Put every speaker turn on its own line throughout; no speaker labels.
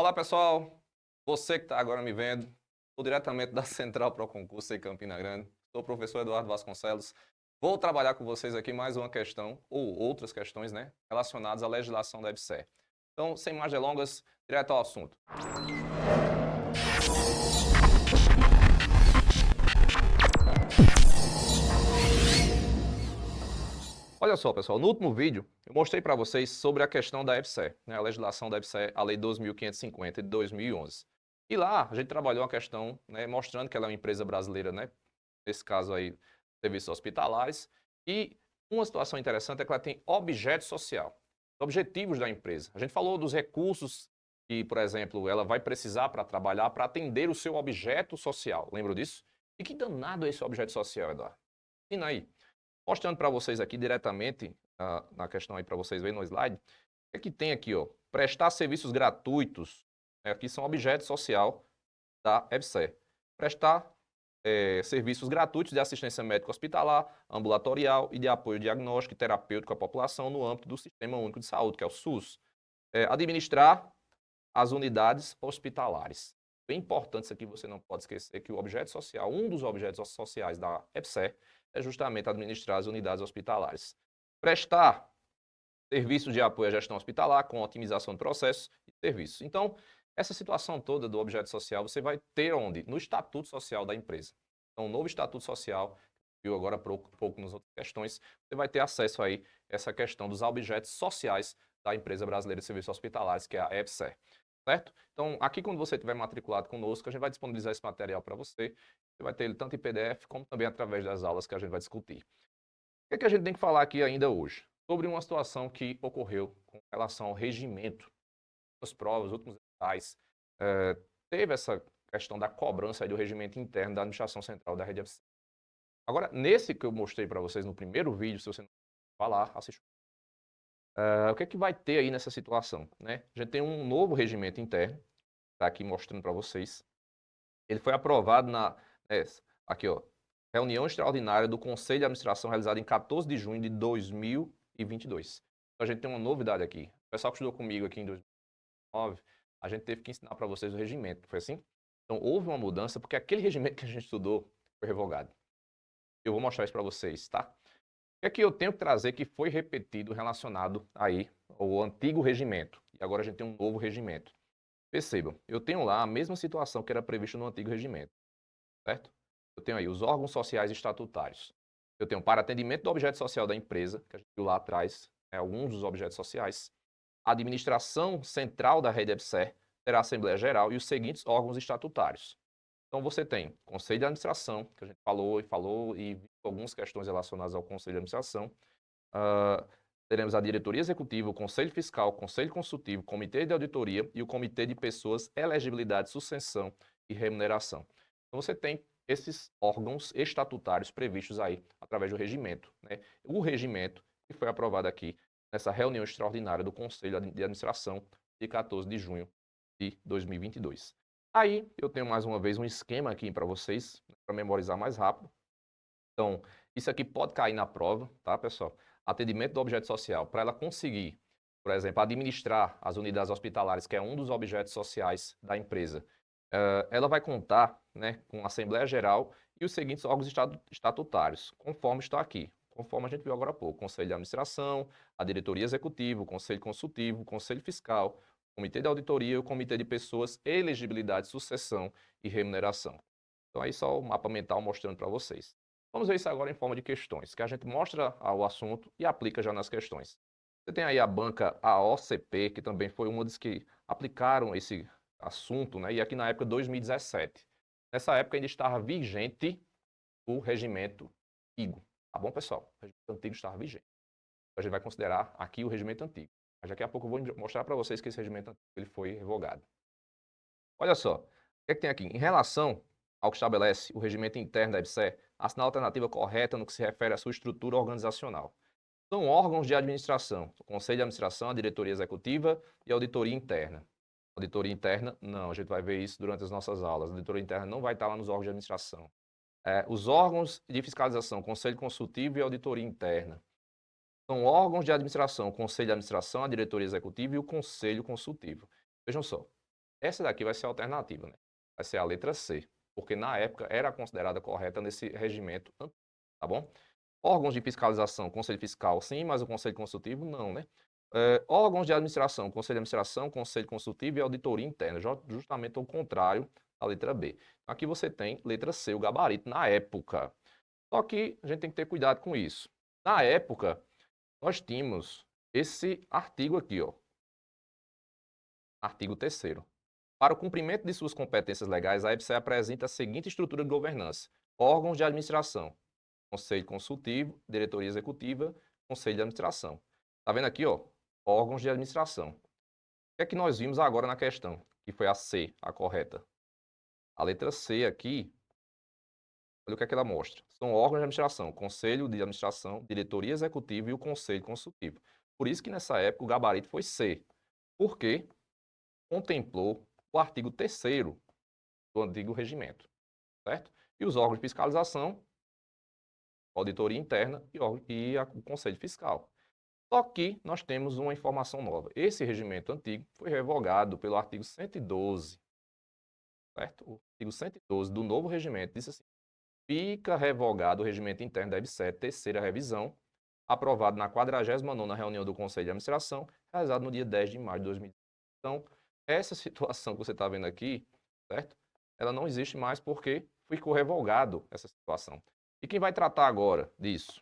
Olá, pessoal. Você que está agora me vendo, estou diretamente da Central Pro Concurso em Campina Grande. Sou o professor Eduardo Vasconcelos. Vou trabalhar com vocês aqui mais uma questão, ou outras questões, né, relacionadas à legislação da EBSER. Então, sem mais delongas, direto ao assunto. Olha só, pessoal, no último vídeo eu mostrei para vocês sobre a questão da EBSER, né, a legislação da EBSER, a Lei 2.550 de 2011. E lá a gente trabalhou a questão, né, mostrando que ela é uma empresa brasileira, né, nesse caso aí, serviços hospitalares, e uma situação interessante é que ela tem objeto social, objetivos da empresa. A gente falou dos recursos que, por exemplo, ela vai precisar para trabalhar, para atender o seu objeto social. Lembra disso? E que danado é esse objeto social, Eduardo? Ensina aí. Mostrando para vocês aqui diretamente, na questão aí para vocês verem no slide, o que é que tem aqui, ó? Prestar serviços gratuitos, né? Aqui são objeto social da EBSER. Prestar serviços gratuitos de assistência médica hospitalar, ambulatorial e de apoio diagnóstico e terapêutico à população no âmbito do Sistema Único de Saúde, que é o SUS. Administrar as unidades hospitalares. Bem importante isso aqui, você não pode esquecer que o objeto social, um dos objetos sociais da EBSER, é justamente administrar as unidades hospitalares. Prestar serviços de apoio à gestão hospitalar com otimização de processos e serviços. Então, essa situação toda do objeto social você vai ter onde? No Estatuto Social da empresa. Então, o novo Estatuto Social, viu agora há pouco nas outras questões, você vai ter acesso aí a essa questão dos objetos sociais da empresa brasileira de serviços hospitalares, que é a EBSER. Certo? Então, aqui quando você estiver matriculado conosco, a gente vai disponibilizar esse material para você. Você vai ter ele tanto em PDF, como também através das aulas que a gente vai discutir. O que é que a gente tem que falar aqui ainda hoje? Sobre uma situação que ocorreu com relação ao regimento das provas, últimos editais. Teve essa questão da cobrança aí do regimento interno da administração central da rede EBSER. Agora, nesse que eu mostrei para vocês no primeiro vídeo, se você não falar, assiste. O que é que vai ter aí nessa situação? Né? A gente tem um novo regimento interno, está aqui mostrando para vocês. Ele foi aprovado aqui, ó, reunião extraordinária do Conselho de Administração realizada em 14 de junho de 2022. Então, a gente tem uma novidade aqui. O pessoal que estudou comigo aqui em 2009, a gente teve que ensinar para vocês o regimento, foi assim? Então, houve uma mudança, porque aquele regimento que a gente estudou foi revogado. Eu vou mostrar isso para vocês, tá? O que é que eu tenho que trazer que foi repetido relacionado aí ao antigo regimento? E agora a gente tem um novo regimento. Percebam, eu tenho lá a mesma situação que era prevista no antigo regimento, certo? Eu tenho aí os órgãos sociais estatutários. Eu tenho para atendimento do objeto social da empresa, que a gente viu lá atrás, alguns dos objetos sociais. A administração central da rede EBSER terá a Assembleia Geral e os seguintes órgãos estatutários. Então você tem Conselho de Administração, que a gente falou e viu algumas questões relacionadas ao Conselho de Administração. Uh, Teremos a diretoria executiva, o conselho fiscal, o conselho consultivo, o comitê de auditoria e o comitê de pessoas, elegibilidade, sucessão e remuneração. Então você tem esses órgãos estatutários previstos aí através do regimento, né? O regimento que foi aprovado aqui nessa reunião extraordinária do Conselho de Administração de 14 de junho de 2022. Aí eu tenho mais uma vez um esquema aqui para vocês, né, para memorizar mais rápido. Então, isso aqui pode cair na prova, tá, pessoal? Atendimento do objeto social, para ela conseguir, por exemplo, administrar as unidades hospitalares, que é um dos objetos sociais da empresa, ela vai contar, né, com a Assembleia Geral e os seguintes órgãos estatutários, conforme está aqui, conforme a gente viu agora há pouco: Conselho de Administração, a Diretoria Executiva, o Conselho Consultivo, o Conselho Fiscal, o Comitê de Auditoria e o Comitê de Pessoas, Elegibilidade, Sucessão e Remuneração. Então, aí só o mapa mental mostrando para vocês. Vamos ver isso agora em forma de questões, que a gente mostra o assunto e aplica já nas questões. Você tem aí a banca AOCP, que também foi uma das que aplicaram esse assunto, né? E aqui na época 2017. Nessa época ainda estava vigente o regimento antigo. Tá bom, pessoal? O regimento antigo estava vigente. A gente vai considerar aqui o regimento antigo. Mas daqui a pouco eu vou mostrar para vocês que esse regimento antigo ele foi revogado. Olha só, o que é que tem aqui? Em relação ao que estabelece o regimento interno da EBSER, assinale a alternativa correta no que se refere à sua estrutura organizacional. São órgãos de administração: o Conselho de Administração, a Diretoria Executiva e a Auditoria Interna. Auditoria Interna, não, a gente vai ver isso durante as nossas aulas. A Auditoria Interna não vai estar lá nos órgãos de administração. Os órgãos de fiscalização: Conselho Consultivo e Auditoria Interna. São órgãos de administração: o Conselho de Administração, a Diretoria Executiva e o Conselho Consultivo. Vejam só, Essa daqui vai ser a alternativa, né? Vai ser a letra C, porque na época era considerada correta nesse regimento, tá bom? Órgãos de fiscalização, Conselho Fiscal, sim, mas o Conselho Consultivo, não, né? Órgãos de administração, Conselho de Administração, Conselho Consultivo e Auditoria Interna, justamente o contrário da letra B. Aqui você tem letra C, o gabarito, na época. Só que a gente tem que ter cuidado com isso. Na época, nós tínhamos esse artigo aqui, ó. Artigo 3º. Para o cumprimento de suas competências legais, a EBSER apresenta a seguinte estrutura de governança: órgãos de administração, Conselho Consultivo, Diretoria Executiva, Conselho de Administração. Tá vendo aqui, ó? Órgãos de administração. O que é que nós vimos agora na questão? Que foi a C, a correta. A letra C aqui, olha o que é que ela mostra. São órgãos de administração, Conselho de Administração, Diretoria Executiva e o Conselho Consultivo. Por isso que nessa época o gabarito foi C. Porque contemplou o artigo 3º do antigo regimento, certo? E os órgãos de fiscalização, auditoria interna e o Conselho Fiscal. Só que nós temos uma informação nova. Esse regimento antigo foi revogado pelo artigo 112, certo? O artigo 112 do novo regimento diz assim: fica revogado o regimento interno da EBSER, terceira revisão, aprovado na 49ª reunião do Conselho de Administração, realizado no dia 10 de maio de 2020. Então, essa situação que você está vendo aqui, certo? Ela não existe mais porque ficou revogado essa situação. E quem vai tratar agora disso?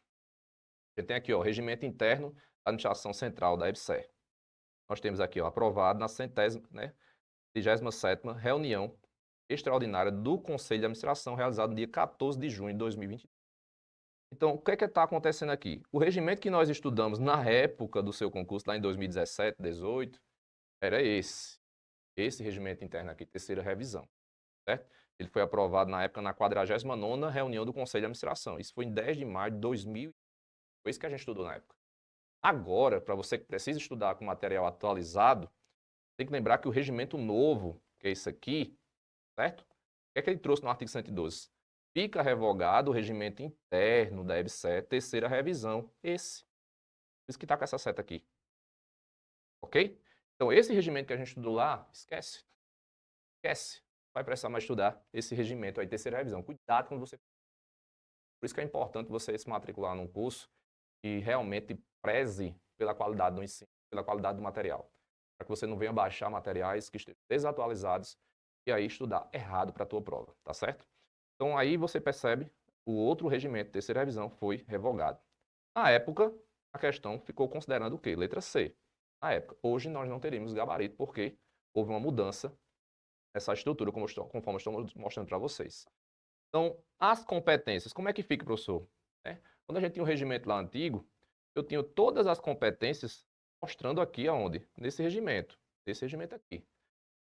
A gente tem aqui, ó, regimento interno da administração central da EBSER. Nós temos aqui, ó, aprovado na 37ª reunião extraordinária do Conselho de Administração, realizado no dia 14 de junho de 2020. Então, o que é que está acontecendo aqui? O regimento que nós estudamos na época do seu concurso, lá em 2017, 2018, era esse regimento interno aqui, terceira revisão, certo? Ele foi aprovado na época na 49ª reunião do Conselho de Administração. Isso foi em 10 de maio de 2000. Foi isso que a gente estudou na época. Agora, para você que precisa estudar com material atualizado, tem que lembrar que o regimento novo, que é esse aqui, certo? O que é que ele trouxe no artigo 112? Fica revogado o regimento interno da EBSER, terceira revisão. Esse. Por isso que está com essa seta aqui. Ok? Então, esse regimento que a gente estudou lá, esquece. Esquece. Vai precisar mais estudar esse regimento aí, terceira revisão. Cuidado quando você... Por isso que é importante você se matricular num curso que realmente preze pela qualidade do ensino, pela qualidade do material. Para que você não venha baixar materiais que estejam desatualizados e aí estudar errado para a tua prova, tá certo? Então aí você percebe o outro regimento, terceira revisão, foi revogado. Na época, a questão ficou considerando o quê? Letra C. Na época. Hoje nós não teríamos gabarito porque houve uma mudança nessa estrutura, conforme eu estou mostrando para vocês. Então, as competências, como é que fica, professor? Quando a gente tinha um regimento lá antigo, eu tinha todas as competências mostrando aqui aonde? Nesse regimento aqui.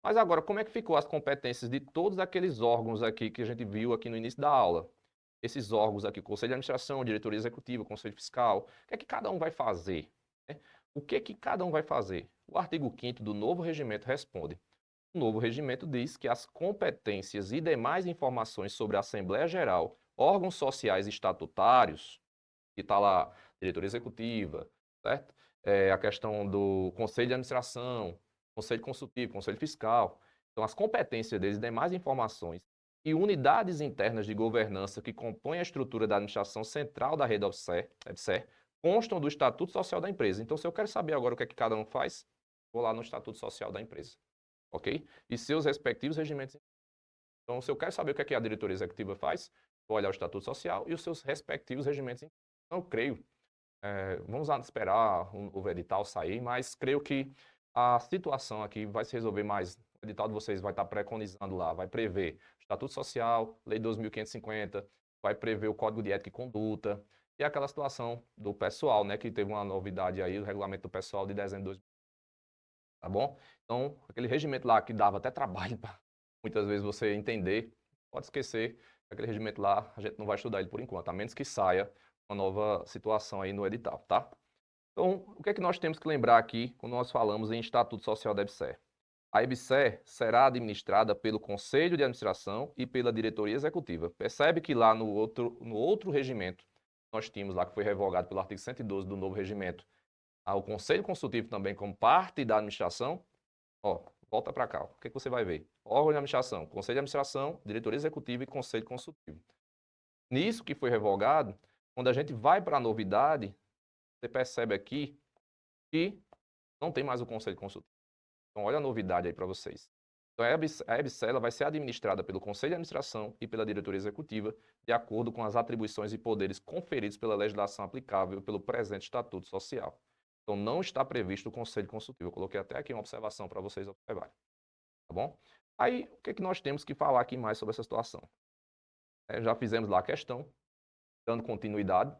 Mas agora, como é que ficou as competências de todos aqueles órgãos aqui que a gente viu aqui no início da aula? Esses órgãos aqui, Conselho de Administração, Diretoria Executiva, Conselho Fiscal, o que é que cada um vai fazer? O que é que cada um vai fazer? O artigo 5º do novo regimento responde. O novo regimento diz que as competências e demais informações sobre a Assembleia Geral, órgãos sociais e estatutários, que está lá, diretoria executiva, certo? A questão do Conselho de Administração, Conselho Consultivo, Conselho Fiscal. Então, as competências deles e demais informações e unidades internas de governança que compõem a estrutura da administração central da rede EBSER constam do Estatuto Social da empresa. Então, se eu quero saber agora o que é que cada um faz, vou lá no Estatuto Social da empresa, ok? E seus respectivos regimentos. Então, se eu quero saber o que é que a diretoria executiva faz, vou olhar o Estatuto Social e os seus respectivos regimentos. Então, eu creio, vamos esperar o edital sair, mas creio que a situação aqui vai se resolver mais. O edital de vocês vai estar preconizando lá, vai prever Estatuto Social, Lei 2.550, vai prever o Código de Ética e Conduta, e aquela situação do pessoal, né, que teve uma novidade aí, o regulamento do pessoal de dezembro de 2020. Tá bom? Então, aquele regimento lá que dava até trabalho para muitas vezes você entender, pode esquecer, aquele regimento lá, a gente não vai estudar ele por enquanto, a menos que saia uma nova situação aí no edital, tá? Então, o que é que nós temos que lembrar aqui quando nós falamos em Estatuto Social da EBSER? A EBSER será administrada pelo Conselho de Administração e pela Diretoria Executiva. Percebe que lá no outro regimento, nós tínhamos lá que foi revogado pelo artigo 112 do novo regimento, o Conselho Consultivo também como parte da administração. Ó, volta para cá. O que você vai ver? Órgão de administração, conselho de administração, diretoria executiva e conselho consultivo. Nisso que foi revogado, quando a gente vai para a novidade, você percebe aqui que não tem mais o conselho consultivo. Então, olha a novidade aí para vocês. Então, a EBSE ela vai ser administrada pelo conselho de administração e pela diretoria executiva, de acordo com as atribuições e poderes conferidos pela legislação aplicável pelo presente Estatuto Social. Então, não está previsto o conselho consultivo. Eu coloquei até aqui uma observação para vocês observarem. Tá bom? Aí, o que nós temos que falar aqui mais sobre essa situação? Já fizemos lá a questão, dando continuidade.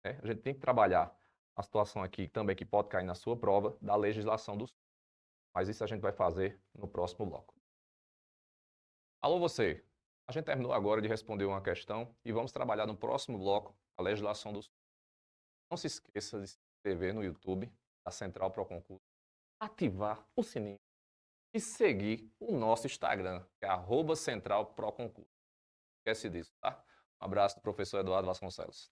A gente tem que trabalhar a situação aqui também que pode cair na sua prova da legislação do SUS. Mas isso a gente vai fazer no próximo bloco. Alô você, a gente terminou agora de responder uma questão e vamos trabalhar no próximo bloco a legislação do SUS. Não se esqueça de se inscrever no YouTube da Central Pro Concurso, ativar o sininho e seguir o nosso Instagram, que é @centralproconcurso. Não esquece disso, tá? Um abraço do professor Eduardo Vasconcelos.